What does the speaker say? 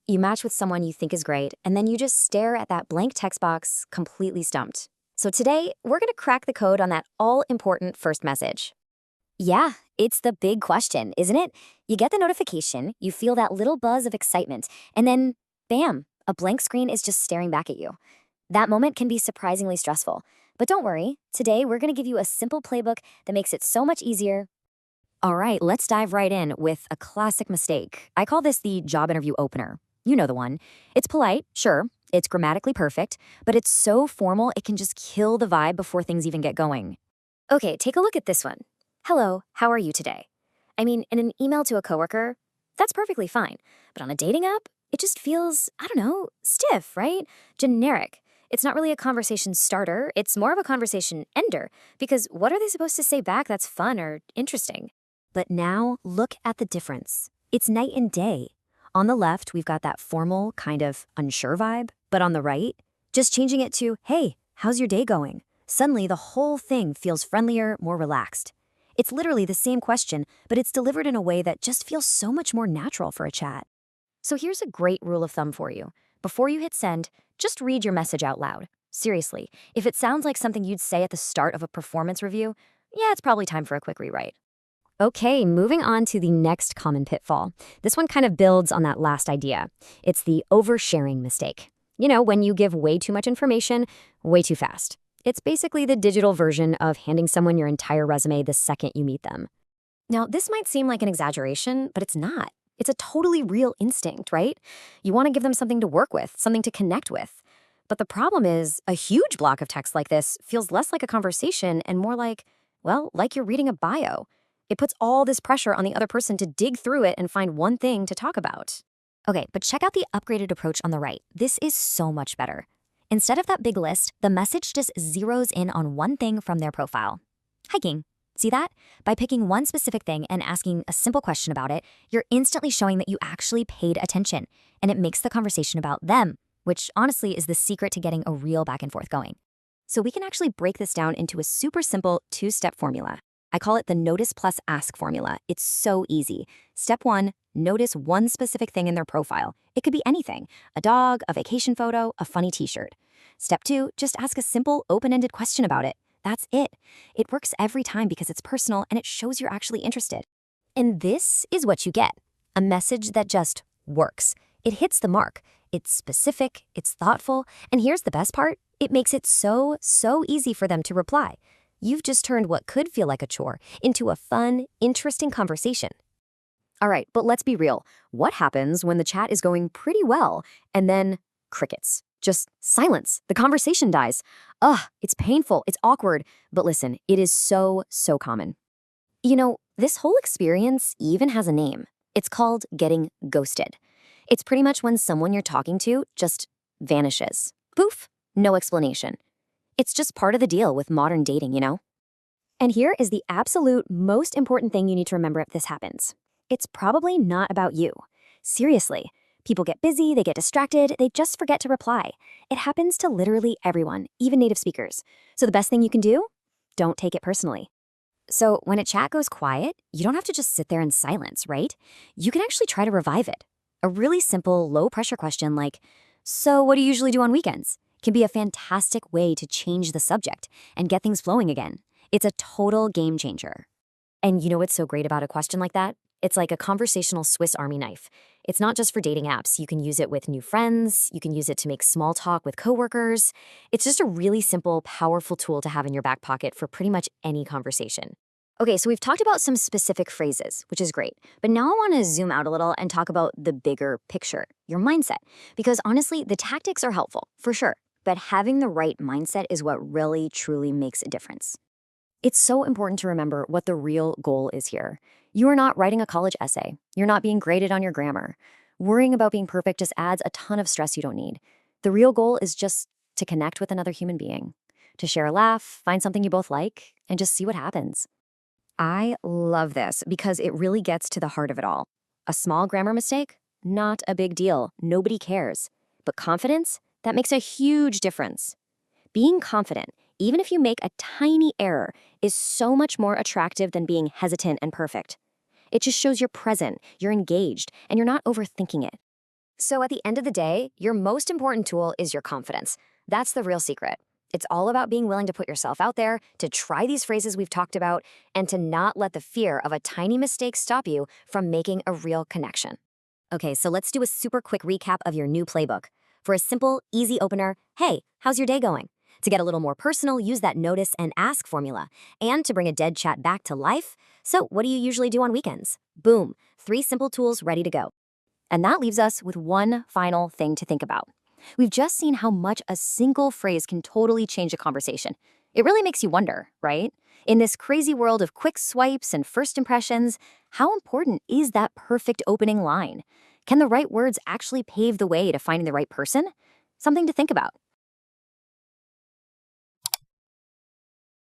You match with someone you think is great, and then you just stare at that blank text box, completely stumped. So today, we're going to crack the code on that all-important first message. Yeah, it's the big question, isn't it? You get the notification, you feel that little buzz of excitement, and then, bam, a blank screen is just staring back at you. That moment can be surprisingly stressful. But don't worry, today we're going to give you a simple playbook that makes it so much easier. All right, let's dive right in with a classic mistake. I call this the job interview opener. You know the one. It's polite, sure. It's grammatically perfect, but it's so formal it can just kill the vibe before things even get going. Okay, take a look at this one. Hello, how are you today? I mean, in an email to a coworker, that's perfectly fine. But on a dating app, it just feels, I don't know, stiff, right? Generic. It's not really a conversation starter, it's more of a conversation ender, because what are they supposed to say back that's fun or interesting? But now, look at the difference. It's night and day. On the left, we've got that formal, kind of unsure vibe, but on the right, just changing it to, hey, how's your day going? Suddenly, the whole thing feels friendlier, more relaxed. It's literally the same question, but it's delivered in a way that just feels so much more natural for a chat. So here's a great rule of thumb for you. Before you hit send, just read your message out loud. Seriously, if it sounds like something you'd say at the start of a performance review, yeah, it's probably time for a quick rewrite. Okay, moving on to the next common pitfall. This one kind of builds on that last idea. It's the oversharing mistake. You know, when you give way too much information, way too fast. It's basically the digital version of handing someone your entire resume the second you meet them. Now, this might seem like an exaggeration, but it's not. It's a totally real instinct, right? You want to give them something to work with, something to connect with. But the problem is, a huge block of text like this feels less like a conversation and more like, well, like you're reading a bio. It puts all this pressure on the other person to dig through it and find one thing to talk about. Okay, but check out the upgraded approach on the right. This is so much better. Instead of that big list, the message just zeroes in on one thing from their profile. Hiking. See that? By picking one specific thing and asking a simple question about it, you're instantly showing that you actually paid attention, and it makes the conversation about them, which honestly is the secret to getting a real back and forth going. So we can actually break this down into a super simple two-step formula. I call it the notice plus ask formula. It's so easy. Step 1, notice one specific thing in their profile. It could be anything, a dog, a vacation photo, a funny t-shirt. Step 2, just ask a simple, open-ended question about it. That's it. It works every time because it's personal and it shows you're actually interested. And this is what you get. A message that just works. It hits the mark. It's specific, it's thoughtful, and here's the best part. It makes it so easy for them to reply. You've just turned what could feel like a chore into a fun, interesting conversation. All right, but let's be real. What happens when the chat is going pretty well and then crickets? Just silence. The conversation dies. Ugh, it's painful, it's awkward. But listen, it is so common. You know, this whole experience even has a name. It's called getting ghosted. It's pretty much when someone you're talking to just vanishes. Poof, no explanation. It's just part of the deal with modern dating, you know? And here is the absolute most important thing you need to remember if this happens. It's probably not about you. Seriously. People get busy, they get distracted, they just forget to reply. It happens to literally everyone, even native speakers. So the best thing you can do? Don't take it personally. So when a chat goes quiet, you don't have to just sit there in silence, right? You can actually try to revive it. A really simple, low-pressure question like, so what do you usually do on weekends? Can be a fantastic way to change the subject and get things flowing again. It's a total game changer. And you know what's so great about a question like that? It's like a conversational Swiss Army knife. It's not just for dating apps. You can use it with new friends. You can use it to make small talk with coworkers. It's just a really simple, powerful tool to have in your back pocket for pretty much any conversation. Okay, so we've talked about some specific phrases, which is great. But now I want to zoom out a little and talk about the bigger picture, your mindset. Because honestly, the tactics are helpful, for sure. But having the right mindset is what really, truly makes a difference. It's so important to remember what the real goal is here. You are not writing a college essay. You're not being graded on your grammar. Worrying about being perfect just adds a ton of stress you don't need. The real goal is just to connect with another human being, to share a laugh, find something you both like, and just see what happens. I love this because it really gets to the heart of it all. A small grammar mistake? Not a big deal. Nobody cares. But confidence? That makes a huge difference. Being confident, even if you make a tiny error, is so much more attractive than being hesitant and perfect. It just shows you're present, you're engaged, and you're not overthinking it. So at the end of the day, your most important tool is your confidence. That's the real secret. It's all about being willing to put yourself out there, to try these phrases we've talked about, and to not let the fear of a tiny mistake stop you from making a real connection. Okay, so let's do a super quick recap of your new playbook. For a simple, easy opener, hey, how's your day going? To get a little more personal, use that notice and ask formula. And to bring a dead chat back to life, so what do you usually do on weekends? Boom, 3 simple tools ready to go. And that leaves us with one final thing to think about. We've just seen how much a single phrase can totally change a conversation. It really makes you wonder, right? In this crazy world of quick swipes and first impressions, how important is that perfect opening line? Can the right words actually pave the way to finding the right person? Something to think about.